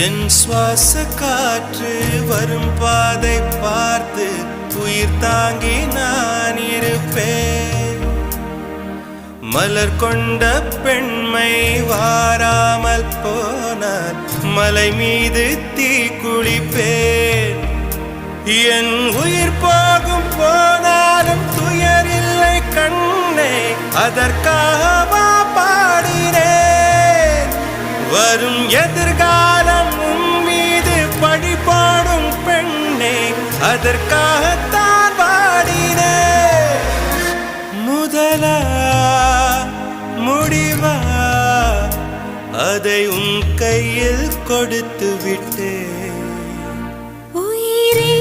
என் சுவாச காற்று வரும் பாதை பார்த்து உயிர் தாங்கி நான் இருப்பேன். மலர் கொண்ட பெண்மை வாராமல் போனால் மலை மீது தீ குளிப்பேன். என் உயிர் போகும் போனாலும் துயரில்லை கண்ணே, அதற்காக பாடினேன். வரும் எதிர்காலம் உன் மீது பழி போடும் பெண்ணே, அதற்காகத்தான் பாடினேன். முதலா முடிவா அதை உன் கையில் கொடுத்து விட்டேன். உயிரே